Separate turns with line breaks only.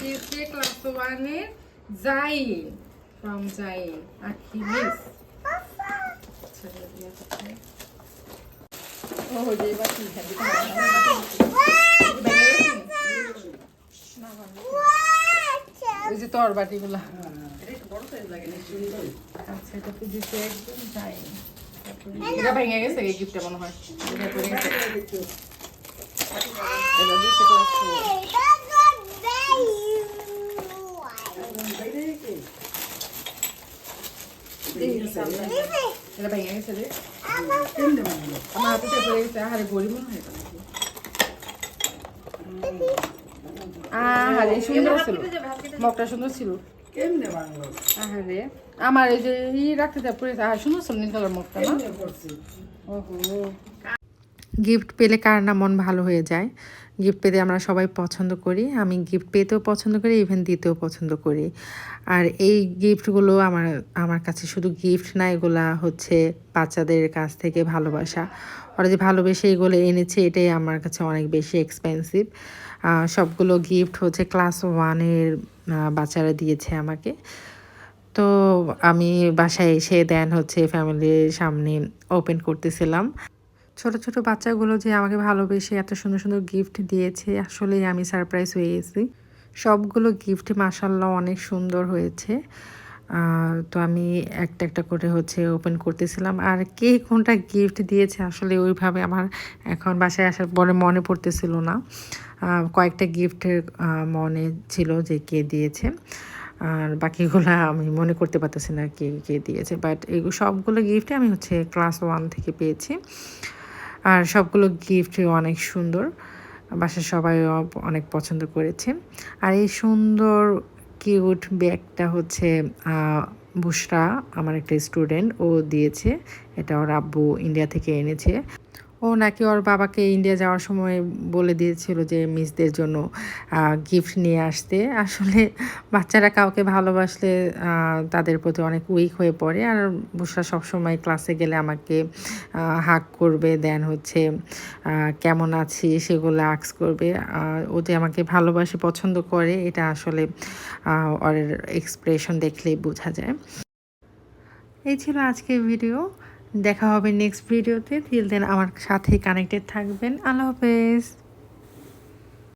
দিয়েছে ক্লাস 1 এর জাইন ফ্রম জাইন আখিলিস। ও যে বাকি খাবি ওই যে তোর বাটিগুলা আচ্ছা এটা তো দিতে একদম জাইন। এটা ভেঙে গেছে এই গিফটটা মনে হয়। এটা করে গেছে এটা দিতে ক্লাস 2 এটা ভেঙে গেছে রে আমার হাতে পড়ে গেছে। আরে গড়ি মনে হয় আরে সুন্দর ছিল মগটা সুন্দর ছিল কেমনে বাংলা আরে আমার এই যে রাখতে পড়ে সুন্দর ছিল নীল কালার মগটা না। ওহো
গিফট পেলে কার না মন ভালো হয়ে যায়। গিফট পেতে আমরা সবাই পছন্দ করি। আমি গিফট পেতেও পছন্দ করি, ইভেন দিতেও পছন্দ করি। আর এই গিফটগুলো আমার কাছে শুধু গিফট না, এগুলা হচ্ছে বাচ্চাদের কাছ থেকে ভালোবাসা। ওরা যে ভালোবেসে এগুলো এনেছে এটাই আমার কাছে অনেক বেশি এক্সপেন্সিভ। সবগুলো গিফট হচ্ছে ক্লাস 1-এর বাচ্চারা দিয়েছে আমাকে। তো আমি বাসায় এসে দেন হচ্ছে ফ্যামিলির সামনে ওপেন করতেছিলাম। ছোট ছোট বাচ্চাগুলো যে আমাকে ভালোবেসে এত সুন্দর সুন্দর গিফট দিয়েছে, আসলেই আমি সারপ্রাইজ হয়ে গেছি। সবগুলো গিফট মাশাআল্লাহ অনেক সুন্দর হয়েছে। তো আমি একটা একটা করে হচ্ছে ওপেন করতেছিলাম। আর কে কোনটা গিফট দিয়েছে আসলে ওইভাবে আমার এখন বাসায় আসার পরে মনে পড়তেছিল না। কয়েকটা গিফটের মনে ছিল যে কে দিয়েছে, আর বাকিগুলা আমি মনে করতে পারতেছি না কে কে দিয়েছে। বাট এই সবগুলো গিফটই আমি হচ্ছে ক্লাস 1 থেকে পেয়েছি। আর সবগুলো গিফটই অনেক সুন্দর, বাসার সবাই অনেক পছন্দ করেছে। আর এই সুন্দর কিউট ব্যাগটা হচ্ছে বুশরা, আমার একটা স্টুডেন্ট, ও দিয়েছে। এটা ওর আব্বু ইন্ডিয়া থেকে এনেছে। ও নাকি ওর বাবাকে ইন্ডিয়া যাওয়ার সময় বলে দিয়েছিল যে মিসদের জন্য গিফট নিয়ে আসতে। আসলে বাচ্চারা কাউকে ভালোবাসলে তাদের প্রতি অনেক উইক হয়ে পড়ে। আর বুসরা সবসময় ক্লাসে গেলে আমাকে হাগ করবে, দেন হচ্ছে কেমন আছি সেগুলো আক্স করবে। ও যে আমাকে ভালোবাসে পছন্দ করে এটা আসলে ওর এক্সপ্রেশন দেখলেই বোঝা যায়। এই ছিল আজকের ভিডিও। দেখা হবে নেক্সট ভিডিওতে। টিল দেন আমার সাথে কানেক্টেড থাকবেন। আল্লাহ হাফেজ।